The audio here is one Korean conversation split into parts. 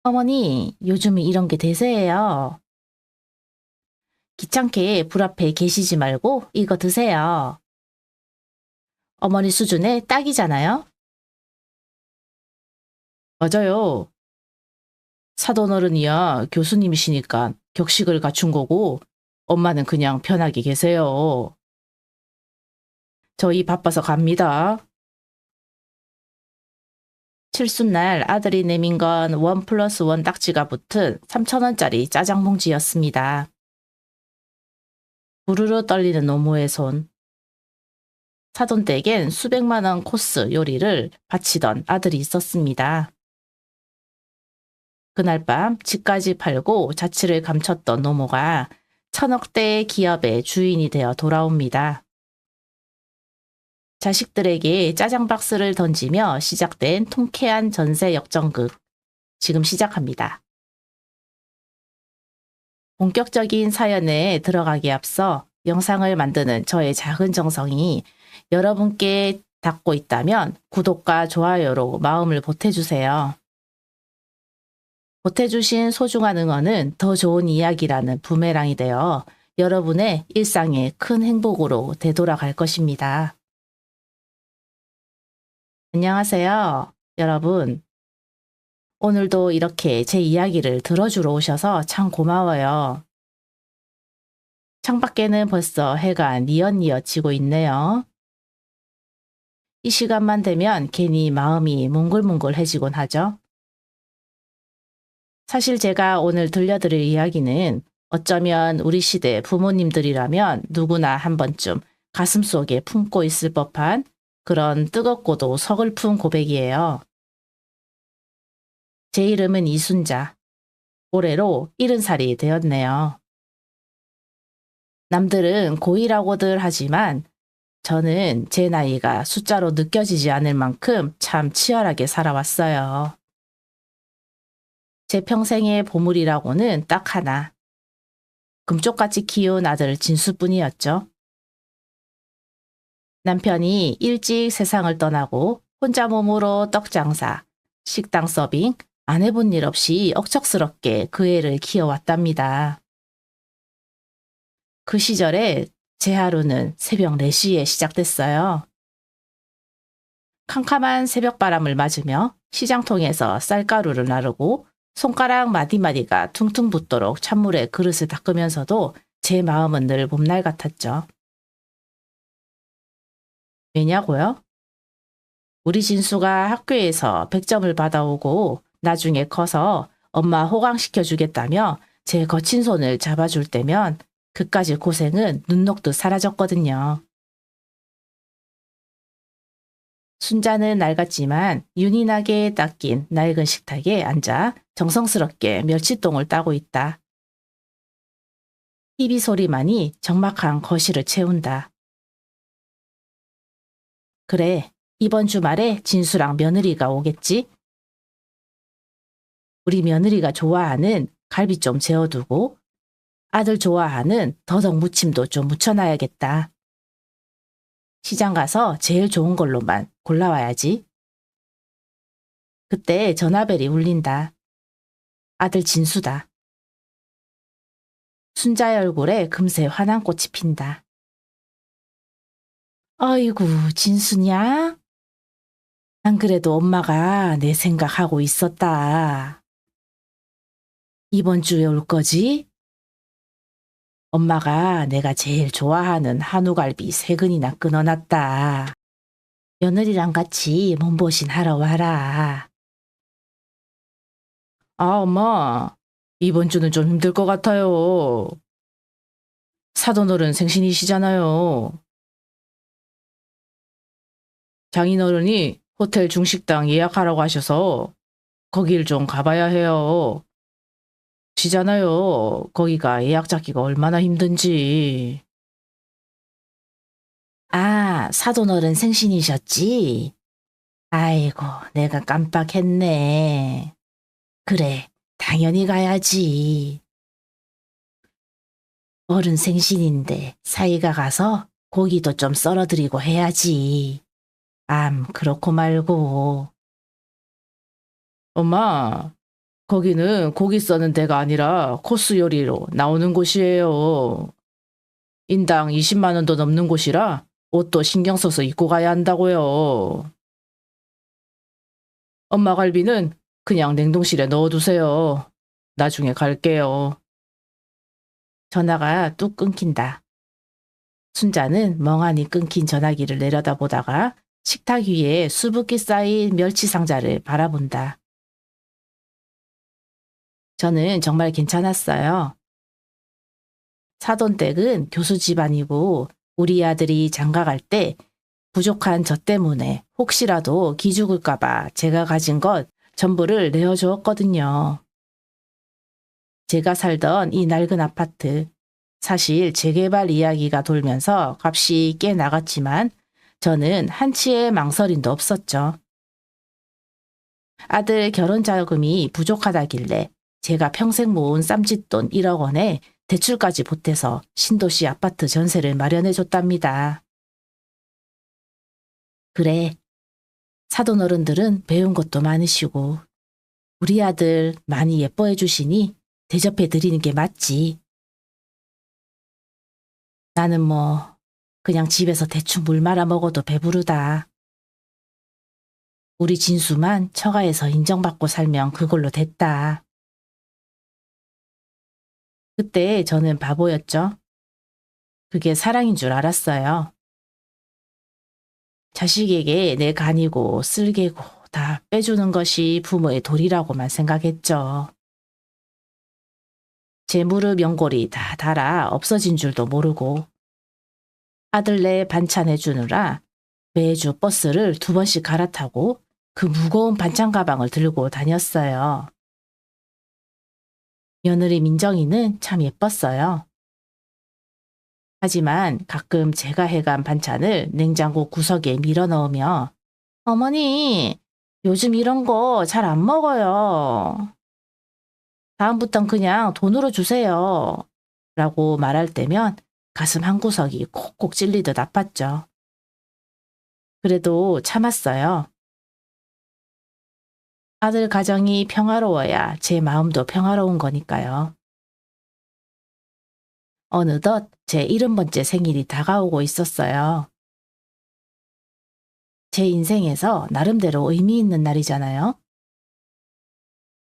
어머니, 요즘 이런 게 대세예요. 귀찮게 불 앞에 계시지 말고 이거 드세요. 어머니 수준에 딱이잖아요? 맞아요. 사돈어른이야 교수님이시니까 격식을 갖춘 거고, 엄마는 그냥 편하게 계세요. 저희 바빠서 갑니다. 칠순날 아들이 내민 건 원 플러스 원 딱지가 붙은 3,000원짜리 짜장 봉지였습니다. 부르르 떨리는 노모의 손. 사돈댁엔 수백만 원 코스 요리를 바치던 아들이 있었습니다. 그날 밤 집까지 팔고 자취를 감췄던 노모가 천억대 기업의 주인이 되어 돌아옵니다. 자식들에게 짜장 박스를 던지며 시작된 통쾌한 전세 역전극. 지금 시작합니다. 본격적인 사연에 들어가기에 앞서 영상을 만드는 저의 작은 정성이 여러분께 닿고 있다면 구독과 좋아요로 마음을 보태주세요. 보태주신 소중한 응원은 더 좋은 이야기라는 부메랑이 되어 여러분의 일상에 큰 행복으로 되돌아갈 것입니다. 안녕하세요, 여러분. 오늘도 이렇게 제 이야기를 들어주러 오셔서 참 고마워요. 창밖에는 벌써 해가 뉘엿뉘엿 지고 있네요. 이 시간만 되면 괜히 마음이 몽글몽글해지곤 하죠. 사실 제가 오늘 들려드릴 이야기는 어쩌면 우리 시대 부모님들이라면 누구나 한 번쯤 가슴속에 품고 있을 법한 그런 뜨겁고도 서글픈 고백이에요. 제 이름은 이순자. 올해로 70살이 되었네요. 남들은 고2라고들 하지만 저는 제 나이가 숫자로 느껴지지 않을 만큼 참 치열하게 살아왔어요. 제 평생의 보물이라고는 딱 하나. 금쪽같이 키운 아들 진수뿐이었죠. 남편이 일찍 세상을 떠나고 혼자 몸으로 떡장사, 식당 서빙, 안 해본 일 없이 억척스럽게 그 애를 키워왔답니다. 그 시절에 제 하루는 새벽 4시에 시작됐어요. 캄캄한 새벽바람을 맞으며 시장통에서 쌀가루를 나르고 손가락 마디마디가 퉁퉁 붓도록 찬물에 그릇을 닦으면서도 제 마음은 늘 봄날 같았죠. 왜냐고요? 우리 진수가 학교에서 100점을 받아오고 나중에 커서 엄마 호강시켜 주겠다며 제 거친 손을 잡아줄 때면 그까지 고생은 눈 녹듯 사라졌거든요. 순자는 낡았지만 윤이 나게 닦인 낡은 식탁에 앉아 정성스럽게 멸치똥을 따고 있다. TV 소리만이 적막한 거실을 채운다. 그래, 이번 주말에 진수랑 며느리가 오겠지? 우리 며느리가 좋아하는 갈비 좀 재워두고 아들 좋아하는 더덕 무침도 좀 무쳐놔야겠다. 시장 가서 제일 좋은 걸로만 골라와야지. 그때 전화벨이 울린다. 아들 진수다. 순자의 얼굴에 금세 환한 꽃이 핀다. 아이고, 진수냐? 안 그래도 엄마가 내 생각하고 있었다. 이번 주에 올 거지? 엄마가 내가 제일 좋아하는 한우갈비 3근이나 끊어놨다. 며느리랑 같이 몸보신 하러 와라. 아, 엄마. 이번 주는 좀 힘들 것 같아요. 사돈어른 생신이시잖아요. 장인어른이 호텔 중식당 예약하라고 하셔서 거길 좀 가봐야 해요. 시잖아요. 거기가 예약 잡기가 얼마나 힘든지. 아, 사돈어른 생신이셨지? 아이고, 내가 깜빡했네. 그래, 당연히 가야지. 어른 생신인데 사이가 가서 고기도 좀 썰어드리고 해야지. 암, 그렇고 말고. 엄마, 거기는 고기 써는 데가 아니라 코스 요리로 나오는 곳이에요. 인당 20만 원도 넘는 곳이라 옷도 신경 써서 입고 가야 한다고요. 엄마 갈비는 그냥 냉동실에 넣어두세요. 나중에 갈게요. 전화가 뚝 끊긴다. 순자는 멍하니 끊긴 전화기를 내려다보다가 식탁 위에 수북히 쌓인 멸치 상자를 바라본다. 저는 정말 괜찮았어요. 사돈 댁은 교수 집안이고 우리 아들이 장가 갈 때 부족한 저 때문에 혹시라도 기죽을까봐 제가 가진 것 전부를 내어주었거든요. 제가 살던 이 낡은 아파트, 사실 재개발 이야기가 돌면서 값이 꽤 나갔지만 저는 한치의 망설임도 없었죠. 아들 결혼 자금이 부족하다길래 제가 평생 모은 쌈짓돈 1억 원에 대출까지 보태서 신도시 아파트 전세를 마련해 줬답니다. 그래, 사돈 어른들은 배운 것도 많으시고 우리 아들 많이 예뻐해 주시니 대접해 드리는 게 맞지. 나는 뭐 그냥 집에서 대충 물 말아 먹어도 배부르다. 우리 진수만 처가에서 인정받고 살면 그걸로 됐다. 그때 저는 바보였죠. 그게 사랑인 줄 알았어요. 자식에게 내 간이고 쓸개고 다 빼주는 것이 부모의 도리라고만 생각했죠. 제 무릎 연골이 다 닳아 없어진 줄도 모르고 아들네 반찬 해주느라 매주 버스를 2번씩 갈아타고 그 무거운 반찬 가방을 들고 다녔어요. 며느리 민정이는 참 예뻤어요. 하지만 가끔 제가 해간 반찬을 냉장고 구석에 밀어 넣으며 어머니, 요즘 이런 거 잘 안 먹어요. 다음부턴 그냥 돈으로 주세요. 라고 말할 때면 가슴 한구석이 콕콕 찔리듯 아팠죠. 그래도 참았어요. 아들 가정이 평화로워야 제 마음도 평화로운 거니까요. 어느덧 제 70번째 생일이 다가오고 있었어요. 제 인생에서 나름대로 의미 있는 날이잖아요.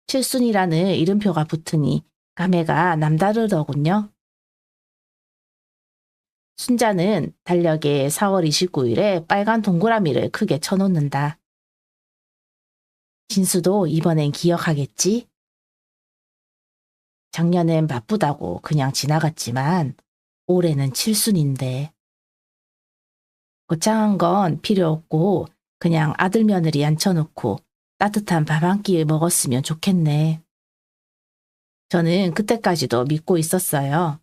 칠순이라는 이름표가 붙으니 감회가 남다르더군요. 순자는 달력에 4월 29일에 빨간 동그라미를 크게 쳐놓는다. 진수도 이번엔 기억하겠지? 작년엔 바쁘다고 그냥 지나갔지만 올해는 칠순인데. 거창한 건 필요 없고 그냥 아들 며느리 앉혀놓고 따뜻한 밥 한 끼 먹었으면 좋겠네. 저는 그때까지도 믿고 있었어요.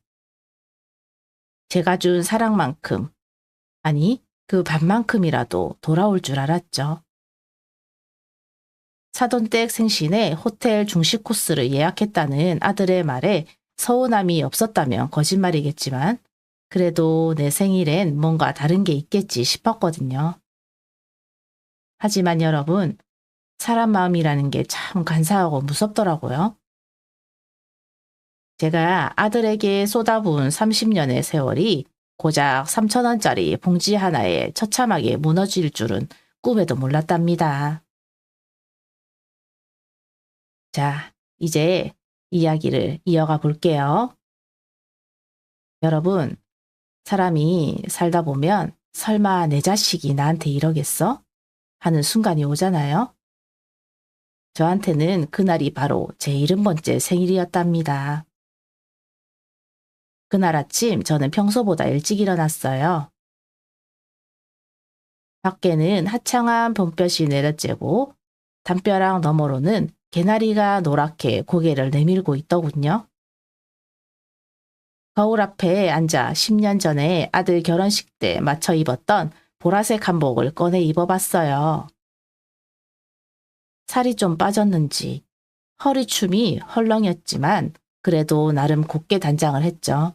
제가 준 사랑만큼, 아니 그 밥만큼이라도 돌아올 줄 알았죠. 사돈댁 생신에 호텔 중식 코스를 예약했다는 아들의 말에 서운함이 없었다면 거짓말이겠지만 그래도 내 생일엔 뭔가 다른 게 있겠지 싶었거든요. 하지만 여러분, 사람 마음이라는 게 참 간사하고 무섭더라고요. 제가 아들에게 쏟아부은 30년의 세월이 고작 3,000원짜리 봉지 하나에 처참하게 무너질 줄은 꿈에도 몰랐답니다. 자, 이제 이야기를 이어가 볼게요. 여러분, 사람이 살다 보면 설마 내 자식이 나한테 이러겠어? 하는 순간이 오잖아요. 저한테는 그날이 바로 제 70번째 생일이었답니다. 그날 아침 저는 평소보다 일찍 일어났어요. 밖에는 화창한 봄볕이 내려쬐고 담벼락 너머로는 개나리가 노랗게 고개를 내밀고 있더군요. 거울 앞에 앉아 10년 전에 아들 결혼식 때 맞춰 입었던 보라색 한복을 꺼내 입어봤어요. 살이 좀 빠졌는지 허리춤이 헐렁였지만 그래도 나름 곱게 단장을 했죠.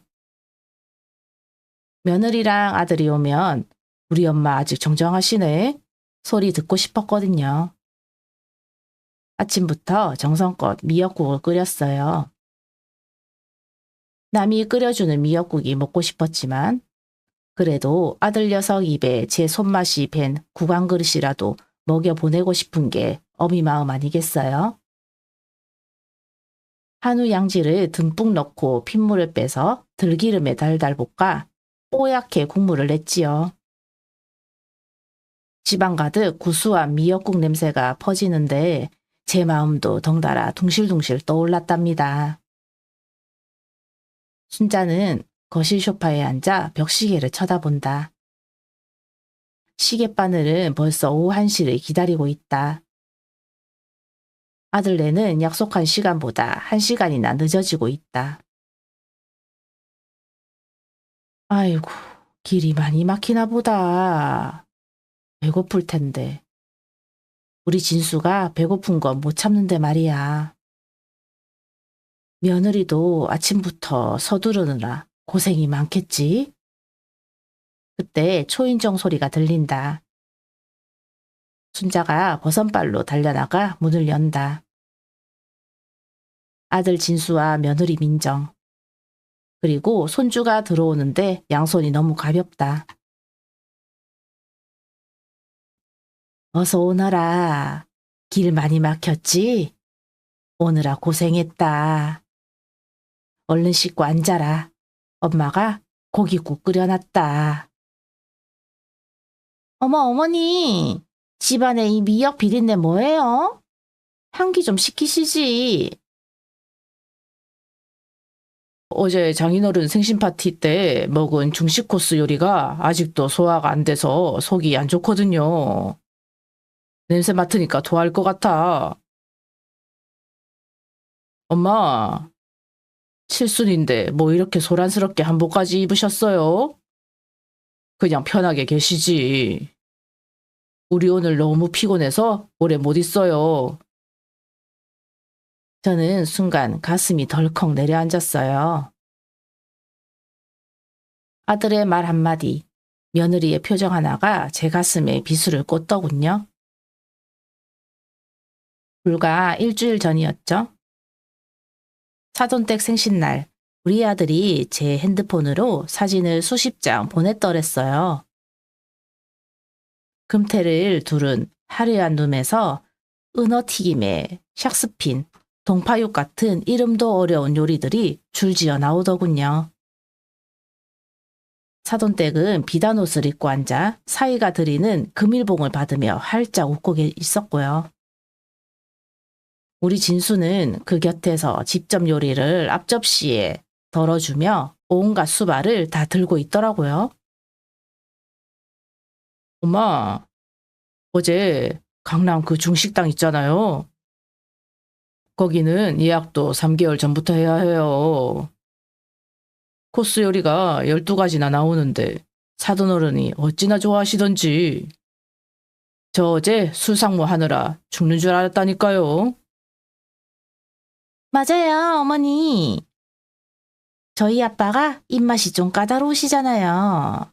며느리랑 아들이 오면 우리 엄마 아직 정정하시네 소리 듣고 싶었거든요. 아침부터 정성껏 미역국을 끓였어요. 남이 끓여주는 미역국이 먹고 싶었지만 그래도 아들 녀석 입에 제 손맛이 밴 국 한 그릇이라도 먹여보내고 싶은 게 어미 마음 아니겠어요? 한우 양지를 듬뿍 넣고 핏물을 빼서 들기름에 달달 볶아 뽀얗게 국물을 냈지요. 집안 가득 구수한 미역국 냄새가 퍼지는데 제 마음도 덩달아 둥실둥실 떠올랐답니다. 순자는 거실 소파에 앉아 벽시계를 쳐다본다. 시계바늘은 벌써 오후 1시를 기다리고 있다. 아들네는 약속한 시간보다 1시간이나 늦어지고 있다. 아이고, 길이 많이 막히나 보다. 배고플 텐데. 우리 진수가 배고픈 건 못 참는데 말이야. 며느리도 아침부터 서두르느라 고생이 많겠지? 그때 초인종 소리가 들린다. 순자가 버선발로 달려나가 문을 연다. 아들 진수와 며느리 민정. 그리고 손주가 들어오는데 양손이 너무 가볍다. 어서 오너라. 길 많이 막혔지? 오느라 고생했다. 얼른 씻고 앉아라. 엄마가 고깃국 끓여놨다. 어머, 어머니. 집안에 이 미역 비린내 뭐예요? 향기 좀 식히시지. 어제 장인어른 생신 파티 때 먹은 중식 코스 요리가 아직도 소화가 안 돼서 속이 안 좋거든요. 냄새 맡으니까 토할 것 같아. 엄마, 칠순인데 뭐 이렇게 소란스럽게 한복까지 입으셨어요? 그냥 편하게 계시지. 우리 오늘 너무 피곤해서 오래 못 있어요. 저는 순간 가슴이 덜컥 내려앉았어요. 아들의 말 한마디, 며느리의 표정 하나가 제 가슴에 비수를 꽂더군요. 불과 일주일 전이었죠. 사돈댁 생신날, 우리 아들이 제 핸드폰으로 사진을 수십 장 보냈더랬어요. 금태를 두른 화려한 룸에서 은어튀김에 샥스핀, 동파육 같은 이름도 어려운 요리들이 줄지어 나오더군요. 사돈댁은 비단 옷을 입고 앉아 사위가 드리는 금일봉을 받으며 활짝 웃고 있었고요. 우리 진수는 그 곁에서 직접 요리를 앞접시에 덜어주며 온갖 수발을 다 들고 있더라고요. 엄마, 어제 강남 그 중식당 있잖아요. 거기는 예약도 3개월 전부터 해야 해요. 코스 요리가 12가지나 나오는데 사돈어른이 어찌나 좋아하시던지. 저 어제 술상무 하느라 죽는 줄 알았다니까요. 맞아요, 어머니. 저희 아빠가 입맛이 좀 까다로우시잖아요.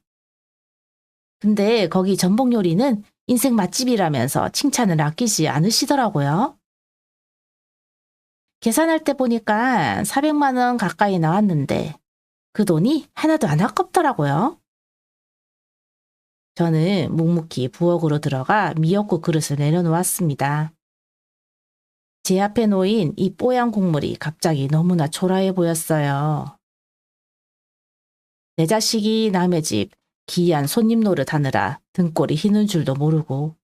근데 거기 전복 요리는 인생 맛집이라면서 칭찬을 아끼지 않으시더라고요. 계산할 때 보니까 400만 원 가까이 나왔는데 그 돈이 하나도 안 아깝더라고요. 저는 묵묵히 부엌으로 들어가 미역국 그릇을 내려놓았습니다. 제 앞에 놓인 이 뽀얀 국물이 갑자기 너무나 초라해 보였어요. 내 자식이 남의 집 기이한 손님 노릇하느라 등골이 휘는 줄도 모르고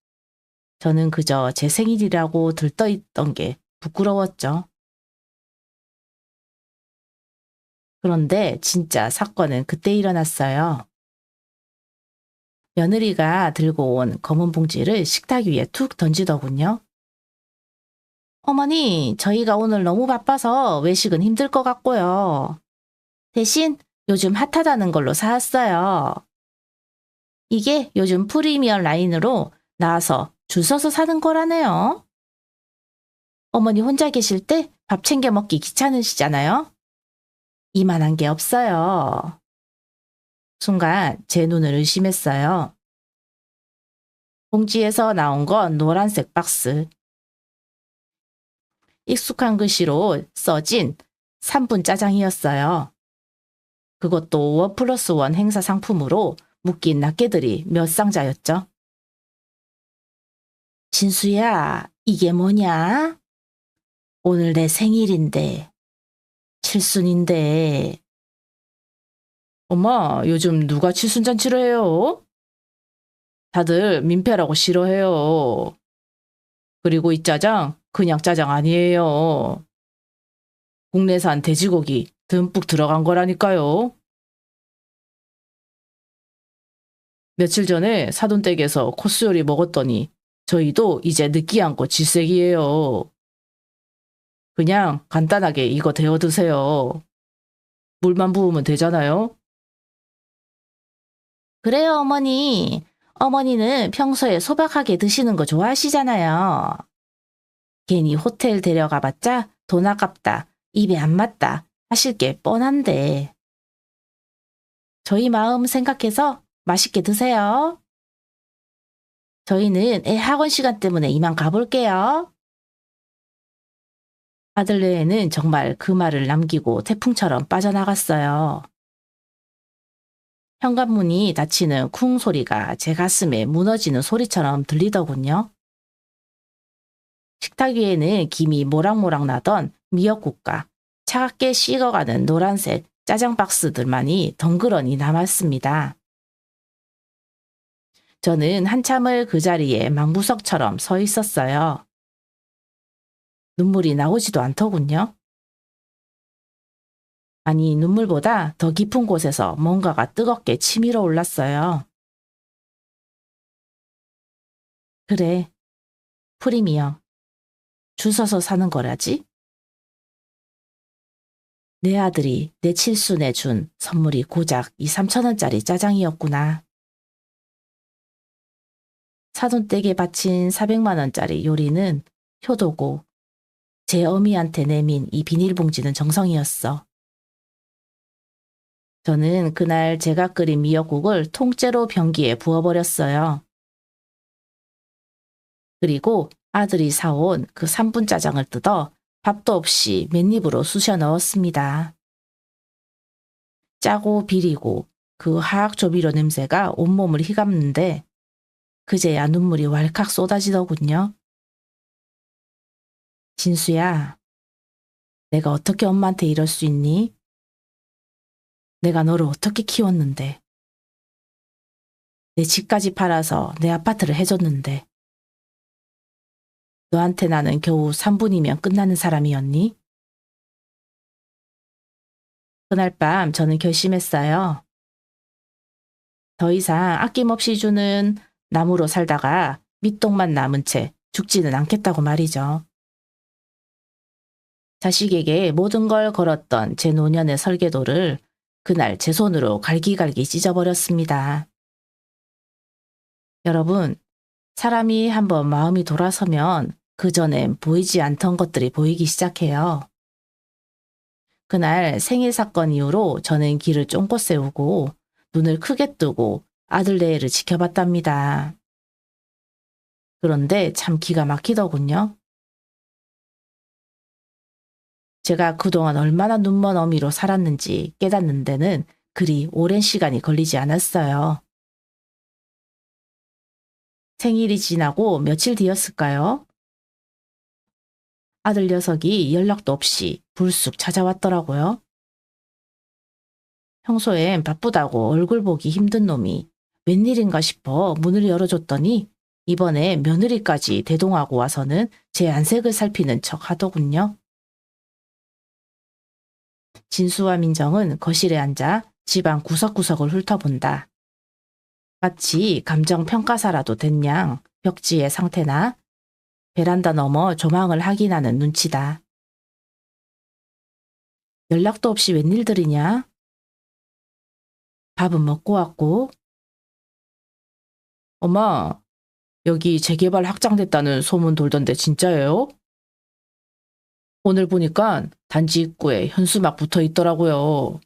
저는 그저 제 생일이라고 들떠있던 게 부끄러웠죠. 그런데 진짜 사건은 그때 일어났어요. 며느리가 들고 온 검은 봉지를 식탁 위에 툭 던지더군요. 어머니, 저희가 오늘 너무 바빠서 외식은 힘들 것 같고요. 대신 요즘 핫하다는 걸로 사왔어요. 이게 요즘 프리미엄 라인으로 나와서 줄 서서 사는 거라네요. 어머니 혼자 계실 때 밥 챙겨 먹기 귀찮으시잖아요. 이만한 게 없어요. 순간 제 눈을 의심했어요. 봉지에서 나온 건 노란색 박스. 익숙한 글씨로 써진 3분 짜장이었어요. 그것도 1+1 행사 상품으로 묶인 낱개들이 몇 상자였죠. 진수야, 이게 뭐냐? 오늘 내 생일인데, 칠순인데. 엄마, 요즘 누가 칠순잔치를 해요? 다들 민폐라고 싫어해요. 그리고 이 짜장, 그냥 짜장 아니에요. 국내산 돼지고기 듬뿍 들어간 거라니까요. 며칠 전에 사돈댁에서 코스 요리 먹었더니 저희도 이제 느끼한 거 질색이에요. 그냥 간단하게 이거 데워 드세요. 물만 부으면 되잖아요. 그래요, 어머니. 어머니는 평소에 소박하게 드시는 거 좋아하시잖아요. 괜히 호텔 데려가봤자 돈 아깝다, 입에 안 맞다 하실 게 뻔한데. 저희 마음 생각해서 맛있게 드세요. 저희는 애 학원 시간 때문에 이만 가볼게요. 아들네는 정말 그 말을 남기고 태풍처럼 빠져나갔어요. 현관문이 닫히는 쿵 소리가 제 가슴에 무너지는 소리처럼 들리더군요. 식탁 위에는 김이 모락모락 나던 미역국과 차갑게 식어가는 노란색 짜장 박스들만이 덩그러니 남았습니다. 저는 한참을 그 자리에 망부석처럼 서 있었어요. 눈물이 나오지도 않더군요. 아니, 눈물보다 더 깊은 곳에서 뭔가가 뜨겁게 치밀어 올랐어요. 그래, 프리미엄. 줄 서서 사는 거라지? 내 아들이 내 칠순에 준 선물이 고작 2, 3천 원짜리 짜장이었구나. 사돈댁에 바친 400만 원짜리 요리는 효도고 제 어미한테 내민 이 비닐봉지는 정성이었어. 저는 그날 제가 끓인 미역국을 통째로 변기에 부어버렸어요. 그리고 아들이 사온 그 3분 짜장을 뜯어 밥도 없이 맨입으로 쑤셔 넣었습니다. 짜고 비리고 그 화학 조미료 냄새가 온몸을 휘감는데 그제야 눈물이 왈칵 쏟아지더군요. 진수야, 내가 어떻게 엄마한테 이럴 수 있니? 내가 너를 어떻게 키웠는데. 내 집까지 팔아서 내 아파트를 해줬는데. 너한테 나는 겨우 3분이면 끝나는 사람이었니? 그날 밤 저는 결심했어요. 더 이상 아낌없이 주는 나무로 살다가 밑동만 남은 채 죽지는 않겠다고 말이죠. 자식에게 모든 걸 걸었던 제 노년의 설계도를 그날 제 손으로 갈기갈기 찢어버렸습니다. 여러분, 사람이 한번 마음이 돌아서면 그전엔 보이지 않던 것들이 보이기 시작해요. 그날 생일 사건 이후로 저는 귀를 쫑긋 세우고 눈을 크게 뜨고 아들네를 지켜봤답니다. 그런데 참 기가 막히더군요. 제가 그동안 얼마나 눈먼 어미로 살았는지 깨닫는 데는 그리 오랜 시간이 걸리지 않았어요. 생일이 지나고 며칠 뒤였을까요? 아들 녀석이 연락도 없이 불쑥 찾아왔더라고요. 평소엔 바쁘다고 얼굴 보기 힘든 놈이 웬일인가 싶어 문을 열어줬더니 이번에 며느리까지 대동하고 와서는 제 안색을 살피는 척 하더군요. 진수와 민정은 거실에 앉아 집안 구석구석을 훑어본다. 마치 감정평가사라도 된 양 벽지의 상태나 베란다 너머 조망을 확인하는 눈치다. 연락도 없이 웬일들이냐? 밥은 먹고 왔고? 엄마, 여기 재개발 확장됐다는 소문 돌던데 진짜예요? 오늘 보니까 단지 입구에 현수막 붙어 있더라고요.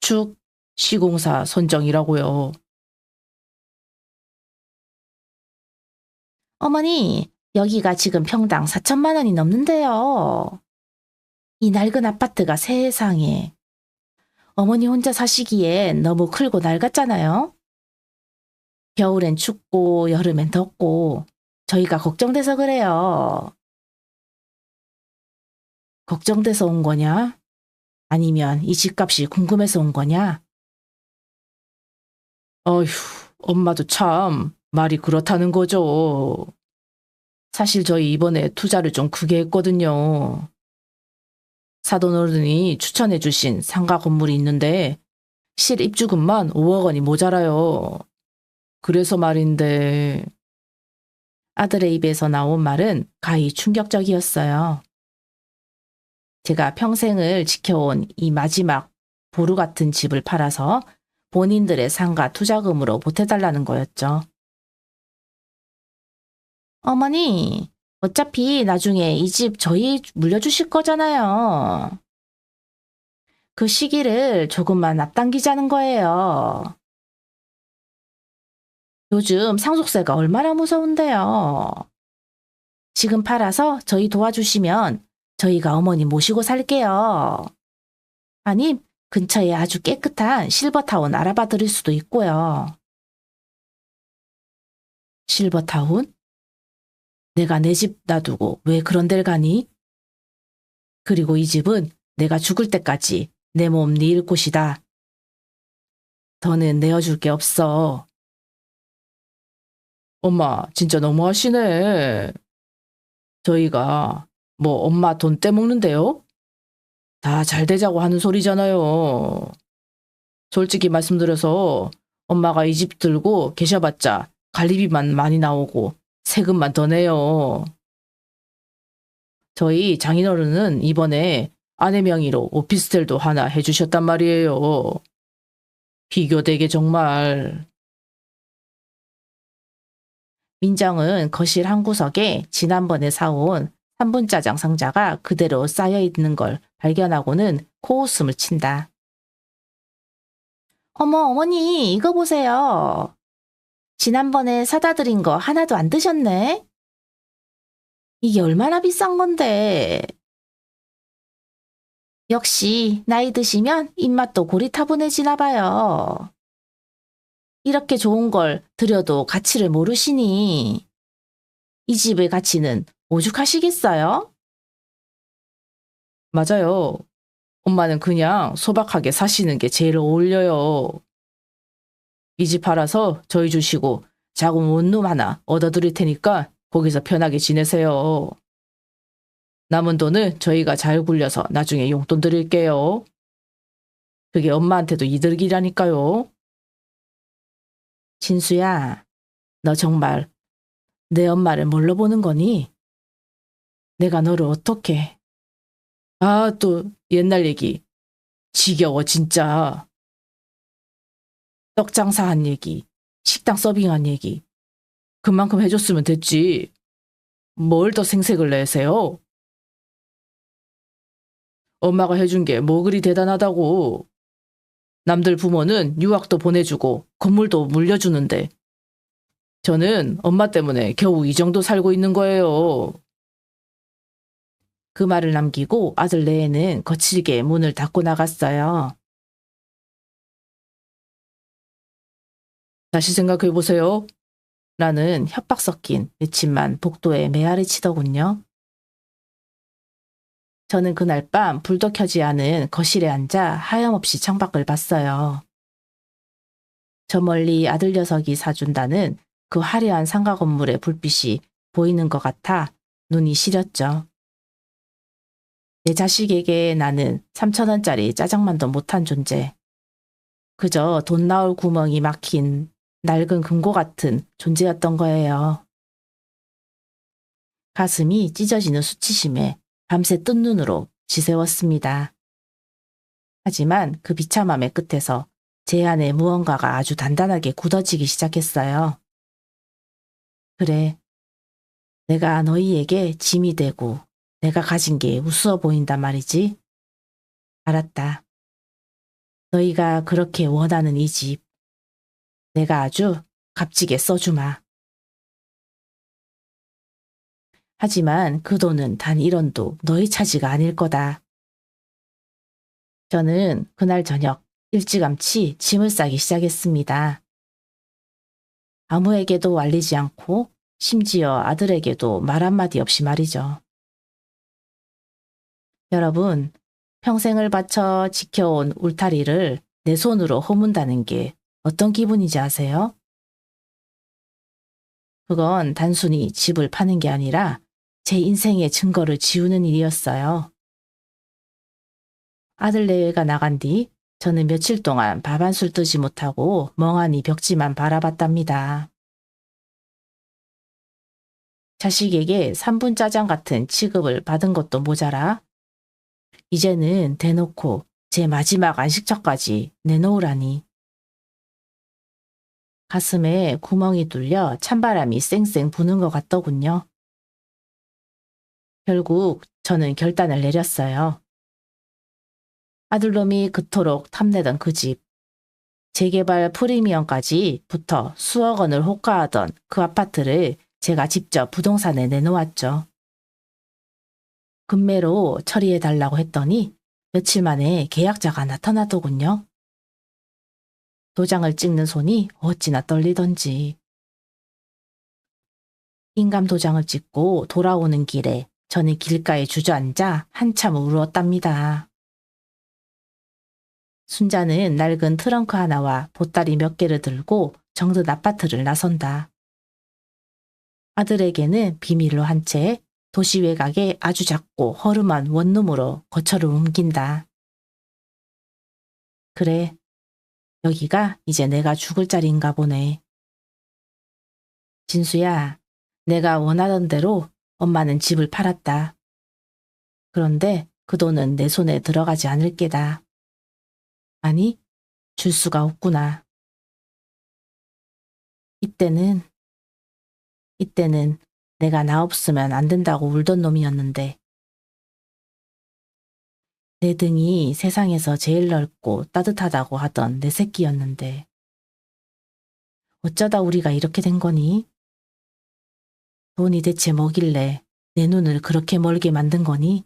축 시공사 선정이라고요. 어머니, 여기가 지금 평당 4천만 원이 넘는데요. 이 낡은 아파트가 세상에. 어머니 혼자 사시기엔 너무 크고 낡았잖아요. 겨울엔 춥고 여름엔 덥고 저희가 걱정돼서 그래요. 걱정돼서 온 거냐? 아니면 이 집값이 궁금해서 온 거냐? 어휴, 엄마도 참 말이 그렇다는 거죠. 사실 저희 이번에 투자를 좀 크게 했거든요. 사돈 어른이 추천해 주신 상가 건물이 있는데 실입주금만 5억 원이 모자라요. 그래서 말인데 아들의 입에서 나온 말은 가히 충격적이었어요. 제가 평생을 지켜온 이 마지막 보루 같은 집을 팔아서 본인들의 상가 투자금으로 보태달라는 거였죠. 어머니, 어차피 나중에 이 집 저희 물려주실 거잖아요. 그 시기를 조금만 앞당기자는 거예요. 요즘 상속세가 얼마나 무서운데요. 지금 팔아서 저희 도와주시면 저희가 어머니 모시고 살게요. 아님 근처에 아주 깨끗한 실버타운 알아봐 드릴 수도 있고요. 실버타운? 내가 내 집 놔두고 왜 그런 데를 가니? 그리고 이 집은 내가 죽을 때까지 내 몸 네 곳이다. 더는 내어줄 게 없어. 엄마, 진짜 너무하시네. 저희가 뭐 엄마 돈 떼먹는데요? 다 잘 되자고 하는 소리잖아요. 솔직히 말씀드려서 엄마가 이 집 들고 계셔봤자 관리비만 많이 나오고 세금만 더 내요. 저희 장인어른은 이번에 아내 명의로 오피스텔도 하나 해주셨단 말이에요. 비교되게 정말. 민정은 거실 한 구석에 지난번에 사온 3분 짜장 상자가 그대로 쌓여 있는 걸 발견하고는 코웃음을 친다. 어머, 어머니, 이거 보세요. 지난번에 사다 드린 거 하나도 안 드셨네? 이게 얼마나 비싼 건데. 역시 나이 드시면 입맛도 고리타분해지나 봐요. 이렇게 좋은 걸 드려도 가치를 모르시니 이 집의 가치는 오죽하시겠어요? 맞아요. 엄마는 그냥 소박하게 사시는 게 제일 어울려요. 이 집 팔아서 저희 주시고 작은 원룸 하나 얻어드릴 테니까 거기서 편하게 지내세요. 남은 돈은 저희가 잘 굴려서 나중에 용돈 드릴게요. 그게 엄마한테도 이득이라니까요. 진수야, 너 정말 내 엄마를 뭘로 보는 거니? 내가 너를 어떻게... 아, 또 옛날 얘기. 지겨워, 진짜. 떡 장사한 얘기, 식당 서빙한 얘기. 그만큼 해줬으면 됐지. 뭘 더 생색을 내세요? 엄마가 해준 게 뭐 그리 대단하다고. 남들 부모는 유학도 보내주고 건물도 물려주는데 저는 엄마 때문에 겨우 이 정도 살고 있는 거예요. 그 말을 남기고 아들 내에는 거칠게 문을 닫고 나갔어요. 다시 생각해보세요. 라는 협박 섞인 외침만 복도에 메아리 치더군요. 저는 그날 밤 불도 켜지 않은 거실에 앉아 하염없이 창밖을 봤어요. 저 멀리 아들 녀석이 사준다는 그 화려한 상가 건물의 불빛이 보이는 것 같아 눈이 시렸죠. 내 자식에게 나는 3,000원짜리 짜장만도 못한 존재. 그저 돈 나올 구멍이 막힌 낡은 금고 같은 존재였던 거예요. 가슴이 찢어지는 수치심에 밤새 뜬 눈으로 지새웠습니다. 하지만 그 비참함의 끝에서 제 안에 무언가가 아주 단단하게 굳어지기 시작했어요. 그래, 내가 너희에게 짐이 되고 내가 가진 게 우스워 보인단 말이지. 알았다. 너희가 그렇게 원하는 이 집, 내가 아주 값지게 써주마. 하지만 그 돈은 단 1원도 너희 차지가 아닐 거다. 저는 그날 저녁 일찌감치 짐을 싸기 시작했습니다. 아무에게도 알리지 않고 심지어 아들에게도 말 한마디 없이 말이죠. 여러분, 평생을 바쳐 지켜온 울타리를 내 손으로 허문다는 게 어떤 기분인지 아세요? 그건 단순히 집을 파는 게 아니라 제 인생의 증거를 지우는 일이었어요. 아들 내외가 나간 뒤 저는 며칠 동안 밥 한 술 뜨지 못하고 멍하니 벽지만 바라봤답니다. 자식에게 3분 짜장 같은 취급을 받은 것도 모자라 이제는 대놓고 제 마지막 안식처까지 내놓으라니. 가슴에 구멍이 뚫려 찬바람이 쌩쌩 부는 것 같더군요. 결국 저는 결단을 내렸어요. 아들놈이 그토록 탐내던 그 집, 재개발 프리미엄까지 붙어 수억 원을 호가하던 그 아파트를 제가 직접 부동산에 내놓았죠. 금매로 처리해달라고 했더니 며칠 만에 계약자가 나타나더군요. 도장을 찍는 손이 어찌나 떨리던지. 인감 도장을 찍고 돌아오는 길에 저는 길가에 주저앉아 한참 울었답니다. 순자는 낡은 트렁크 하나와 보따리 몇 개를 들고 정든 아파트를 나선다. 아들에게는 비밀로 한 채 도시 외곽에 아주 작고 허름한 원룸으로 거처를 옮긴다. 그래, 여기가 이제 내가 죽을 자리인가 보네. 진수야, 내가 원하던 대로 엄마는 집을 팔았다. 그런데 그 돈은 내 손에 들어가지 않을 게다. 아니, 줄 수가 없구나. 이때는 내가 나 없으면 안 된다고 울던 놈이었는데 내 등이 세상에서 제일 넓고 따뜻하다고 하던 내 새끼였는데 어쩌다 우리가 이렇게 된 거니? 돈이 대체 뭐길래 내 눈을 그렇게 멀게 만든 거니?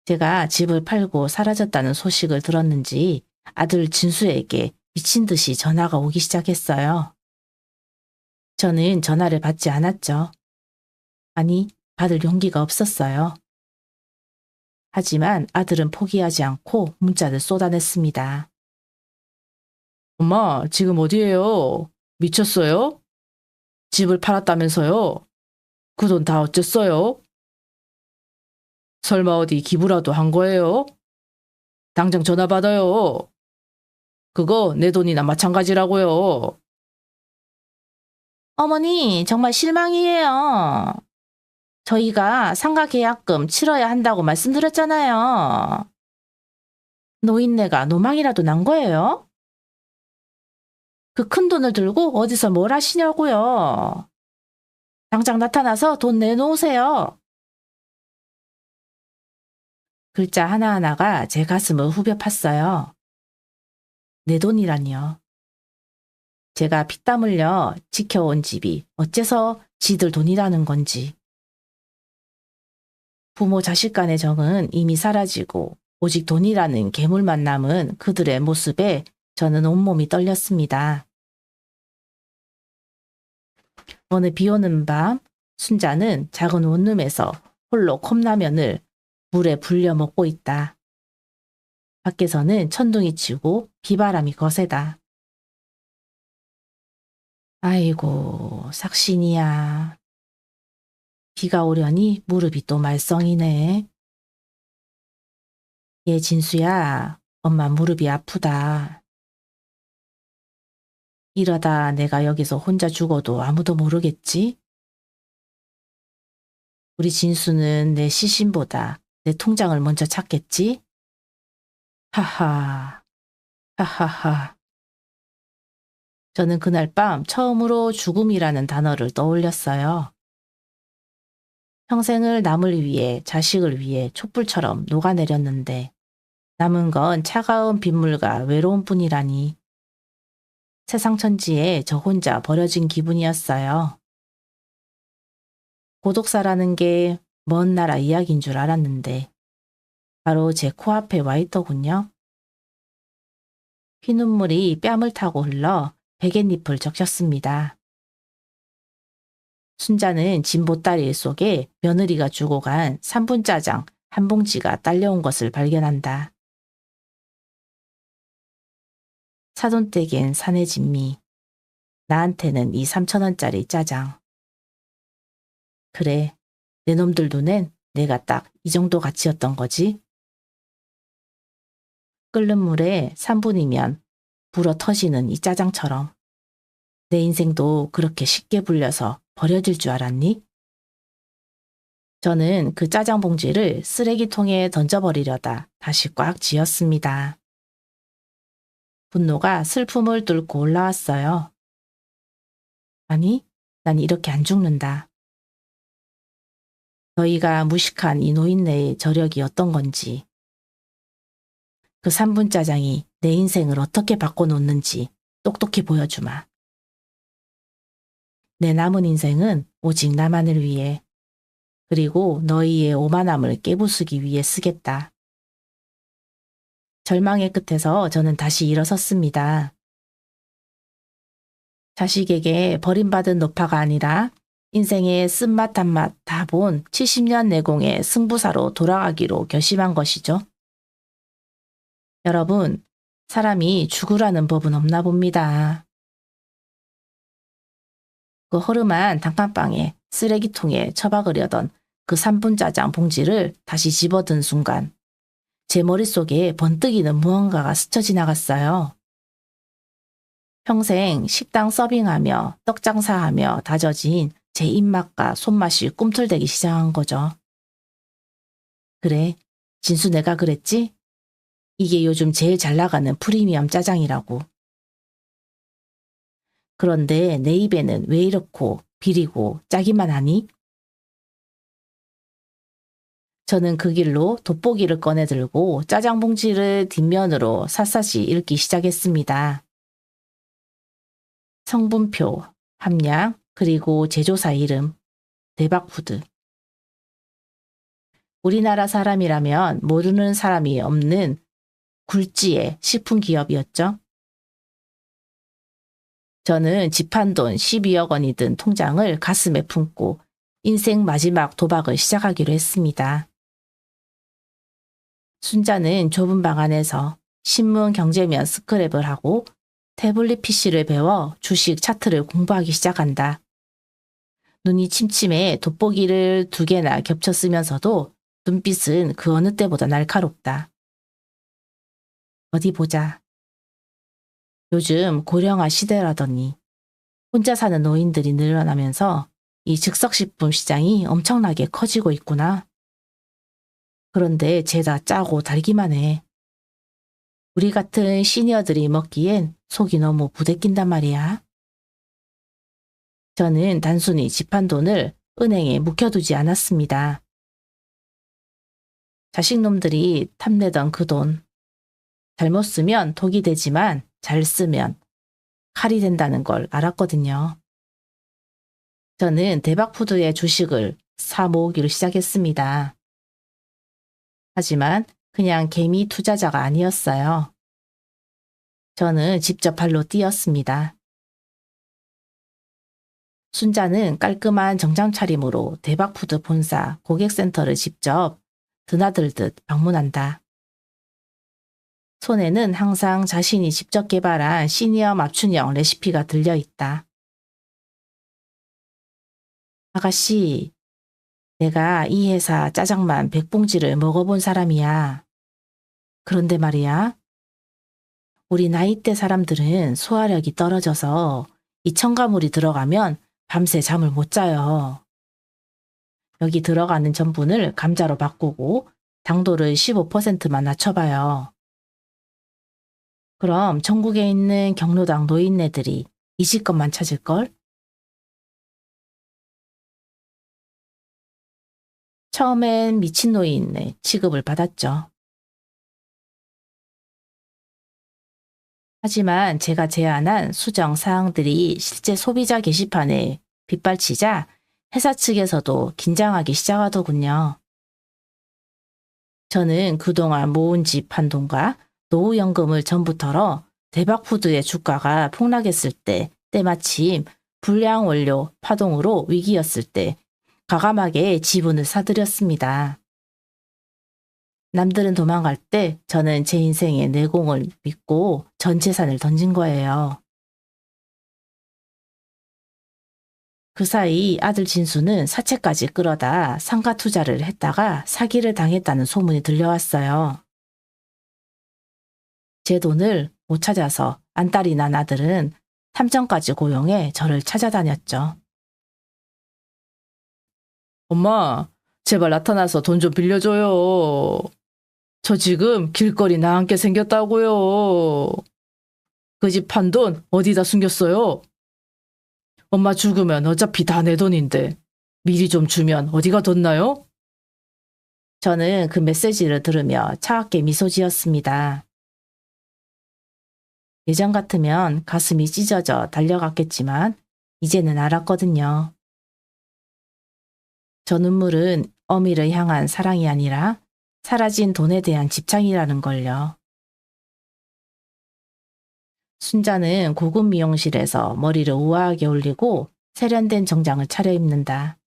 제가 집을 팔고 사라졌다는 소식을 들었는지 아들 진수에게 미친 듯이 전화가 오기 시작했어요. 저는 전화를 받지 않았죠. 아니, 받을 용기가 없었어요. 하지만 아들은 포기하지 않고 문자를 쏟아냈습니다. 엄마, 지금 어디예요? 미쳤어요? 집을 팔았다면서요? 그 돈 다 어쨌어요? 설마 어디 기부라도 한 거예요? 당장 전화 받아요. 그거 내 돈이나 마찬가지라고요. 어머니, 정말 실망이에요. 저희가 상가 계약금 치러야 한다고 말씀드렸잖아요. 노인네가 노망이라도 난 거예요? 그 큰 돈을 들고 어디서 뭘 하시냐고요. 당장 나타나서 돈 내놓으세요. 글자 하나하나가 제 가슴을 후벼 팠어요. 내 돈이라니요. 제가 피땀 흘려 지켜온 집이 어째서 지들 돈이라는 건지. 부모 자식 간의 정은 이미 사라지고 오직 돈이라는 괴물만 남은 그들의 모습에 저는 온몸이 떨렸습니다. 어느 비 오는 밤 순자는 작은 원룸에서 홀로 컵라면을 물에 불려 먹고 있다. 밖에서는 천둥이 치고 비바람이 거세다. 아이고, 삭신이야. 비가 오려니 무릎이 또 말썽이네. 얘 진수야, 엄마 무릎이 아프다. 이러다 내가 여기서 혼자 죽어도 아무도 모르겠지? 우리 진수는 내 시신보다 내 통장을 먼저 찾겠지? 하하, 하하하. 저는 그날 밤 처음으로 죽음이라는 단어를 떠올렸어요. 평생을 남을 위해, 자식을 위해 촛불처럼 녹아내렸는데 남은 건 차가운 빗물과 외로움뿐이라니. 세상 천지에 저 혼자 버려진 기분이었어요. 고독사라는 게 먼 나라 이야기인 줄 알았는데 바로 제 코앞에 와 있더군요. 피눈물이 뺨을 타고 흘러 베갯잎을 적셨습니다. 순자는 진 보따리 속에 며느리가 주고 간 3분 짜장 한 봉지가 딸려온 것을 발견한다. 사돈댁엔 사내 진미. 나한테는 이 3,000원짜리 짜장. 그래, 내 놈들 눈엔 내가 딱 이 정도 가치였던 거지. 끓는 물에 3분이면 불어 터지는 이 짜장처럼 내 인생도 그렇게 쉽게 불려서 버려질 줄 알았니? 저는 그 짜장 봉지를 쓰레기통에 던져버리려다 다시 꽉 쥐었습니다. 분노가 슬픔을 뚫고 올라왔어요. 아니, 난 이렇게 안 죽는다. 너희가 무식한 이 노인네의 저력이 어떤 건지, 그 3분 짜장이 내 인생을 어떻게 바꿔놓는지 똑똑히 보여주마. 내 남은 인생은 오직 나만을 위해, 그리고 너희의 오만함을 깨부수기 위해 쓰겠다. 절망의 끝에서 저는 다시 일어섰습니다. 자식에게 버림받은 노파가 아니라 인생의 쓴맛 단맛 다 본 70년 내공의 승부사로 돌아가기로 결심한 것이죠. 여러분, 사람이 죽으라는 법은 없나 봅니다. 그 허름한 단칸방에 쓰레기통에 처박으려던 그 3분 짜장 봉지를 다시 집어든 순간 제 머릿속에 번뜩이는 무언가가 스쳐 지나갔어요. 평생 식당 서빙하며 떡 장사하며 다져진 제 입맛과 손맛이 꿈틀대기 시작한 거죠. 그래, 진수 내가 그랬지? 이게 요즘 제일 잘 나가는 프리미엄 짜장이라고. 그런데 내 입에는 왜 이렇고 비리고 짜기만 하니? 저는 그 길로 돋보기를 꺼내 들고 짜장 봉지를 뒷면으로 샅샅이 읽기 시작했습니다. 성분표, 함량, 그리고 제조사 이름, 대박푸드. 우리나라 사람이라면 모르는 사람이 없는 굴지의 식품기업이었죠. 저는 집한돈 12억 원이 든 통장을 가슴에 품고 인생 마지막 도박을 시작하기로 했습니다. 순자는 좁은 방 안에서 신문 경제면 스크랩을 하고 태블릿 PC를 배워 주식 차트를 공부하기 시작한다. 눈이 침침해 돋보기를 2개나 겹쳐 쓰면서도 눈빛은 그 어느 때보다 날카롭다. 어디 보자. 요즘 고령화 시대라더니 혼자 사는 노인들이 늘어나면서 이 즉석식품 시장이 엄청나게 커지고 있구나. 그런데 죄다 짜고 달기만 해. 우리 같은 시니어들이 먹기엔 속이 너무 부대낀단 말이야. 저는 단순히 집한돈을 은행에 묵혀두지 않았습니다. 자식놈들이 탐내던 그 돈. 잘못 쓰면 독이 되지만 잘 쓰면 칼이 된다는 걸 알았거든요. 저는 대박푸드의 주식을 사 모으기로 시작했습니다. 하지만 그냥 개미 투자자가 아니었어요. 저는 직접 발로 뛰었습니다. 순자는 깔끔한 정장 차림으로 대박푸드 본사 고객센터를 직접 드나들듯 방문한다. 손에는 항상 자신이 직접 개발한 시니어 맞춤형 레시피가 들려있다. 아가씨, 내가 이 회사 짜장만 100봉지를 먹어본 사람이야. 그런데 말이야, 우리 나이대 사람들은 소화력이 떨어져서 이 첨가물이 들어가면 밤새 잠을 못 자요. 여기 들어가는 전분을 감자로 바꾸고 당도를 15%만 낮춰봐요. 그럼 전국에 있는 경로당 노인네들이 이 집것만 찾을걸? 처음엔 미친노인의 취급을 받았죠. 하지만 제가 제안한 수정 사항들이 실제 소비자 게시판에 빗발치자 회사 측에서도 긴장하기 시작하더군요. 저는 그동안 모은 집 한돈과 노후연금을 전부 털어 대박푸드의 주가가 폭락했을 때 때마침 불량 원료 파동으로 위기였을 때 과감하게 지분을 사들였습니다. 남들은 도망갈 때 저는 제 인생의 내공을 믿고 전 재산을 던진 거예요. 그 사이 아들 진수는 사채까지 끌어다 상가 투자를 했다가 사기를 당했다는 소문이 들려왔어요. 제 돈을 못 찾아서 안달이 난 아들은 탐정까지 고용해 저를 찾아다녔죠. 엄마, 제발 나타나서 돈 좀 빌려줘요. 저 지금 길거리 나앉게 생겼다고요. 그 집 판 돈 어디다 숨겼어요? 엄마 죽으면 어차피 다 내 돈인데 미리 좀 주면 어디가 뒀나요? 저는 그 메시지를 들으며 차갑게 미소 지었습니다. 예전 같으면 가슴이 찢어져 달려갔겠지만 이제는 알았거든요. 저 눈물은 어미를 향한 사랑이 아니라 사라진 돈에 대한 집착이라는 걸요. 순자는 고급 미용실에서 머리를 우아하게 올리고 세련된 정장을 차려입는다.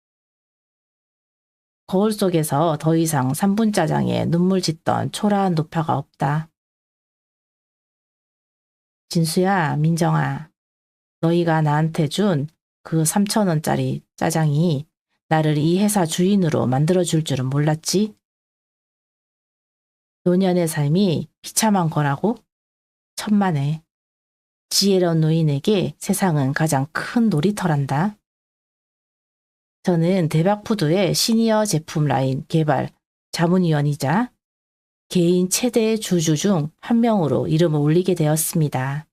거울 속에서 더 이상 3분 짜장에 눈물 짓던 초라한 노파가 없다. 진수야, 민정아, 너희가 나한테 준 그 3,000원짜리 짜장이 나를 이 회사 주인으로 만들어줄 줄은 몰랐지? 노년의 삶이 비참한 거라고? 천만에. 지혜로운 노인에게 세상은 가장 큰 놀이터란다. 저는 대박푸드의 시니어 제품 라인 개발 자문위원이자 개인 최대 주주 중 한 명으로 이름을 올리게 되었습니다.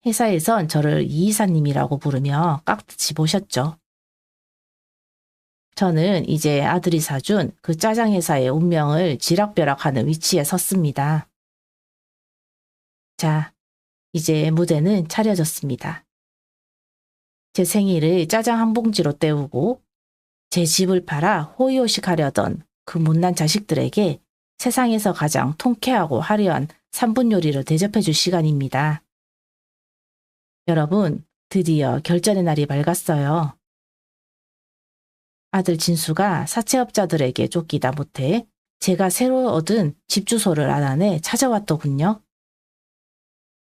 회사에선 저를 이 이사님이라고 부르며 깍듯이 보셨죠. 저는 이제 아들이 사준 그 짜장 회사의 운명을 지락벼락하는 위치에 섰습니다. 자, 이제 무대는 차려졌습니다. 제 생일을 짜장 한 봉지로 때우고 제 집을 팔아 호의호식하려던 그 못난 자식들에게 세상에서 가장 통쾌하고 화려한 3분 요리를 대접해 줄 시간입니다. 여러분, 드디어 결전의 날이 밝았어요. 아들 진수가 사채업자들에게 쫓기다 못해 제가 새로 얻은 집 주소를 알아내 찾아왔더군요.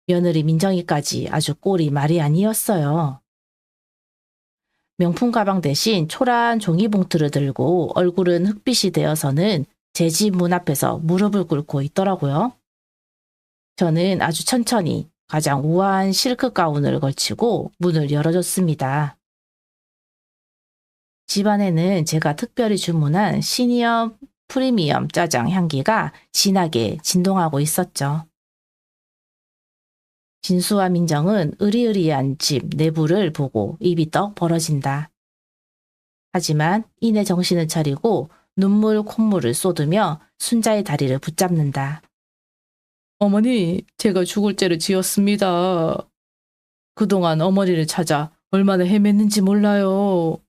며느리 민정이까지 아주 꼴이 말이 아니었어요. 명품 가방 대신 초라한 종이봉투를 들고 얼굴은 흑빛이 되어서는 제 집 문 앞에서 무릎을 꿇고 있더라고요. 저는 아주 천천히 가장 우아한 실크 가운을 걸치고 문을 열어줬습니다. 집안에는 제가 특별히 주문한 시니어 프리미엄 짜장 향기가 진하게 진동하고 있었죠. 진수와 민정은 으리으리한 집 내부를 보고 입이 떡 벌어진다. 하지만 이내 정신을 차리고 눈물 콧물을 쏟으며 순자의 다리를 붙잡는다. 어머니, 제가 죽을 죄를 지었습니다. 그동안 어머니를 찾아 얼마나 헤맸는지 몰라요.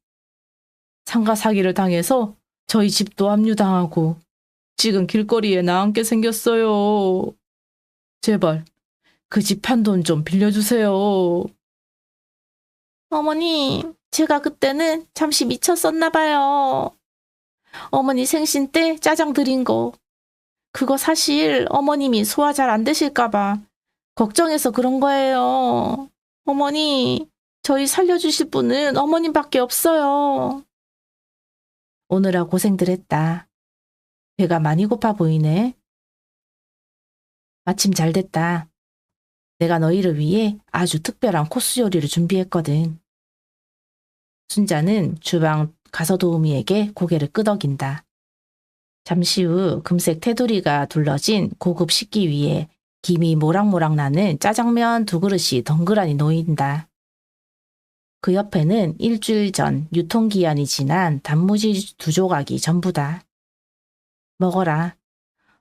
상가 사기를 당해서 저희 집도 압류당하고 지금 길거리에 나앉게 생겼어요. 제발 그 집 판 돈 좀 빌려주세요. 어머니, 제가 그때는 잠시 미쳤었나 봐요. 어머니 생신 때 짜장 드린 거. 그거 사실 어머님이 소화 잘 안 되실까 봐 걱정해서 그런 거예요. 어머니, 저희 살려주실 분은 어머님밖에 없어요. 오느라 고생들 했다. 배가 많이 고파 보이네. 마침 잘 됐다. 내가 너희를 위해 아주 특별한 코스 요리를 준비했거든. 순자는 주방 가서도우미에게 고개를 끄덕인다. 잠시 후 금색 테두리가 둘러진 고급 식기 위에 김이 모락모락 나는 짜장면 2그릇이 덩그러니 놓인다. 그 옆에는 일주일 전 유통기한이 지난 단무지 2조각이 전부다. 먹어라.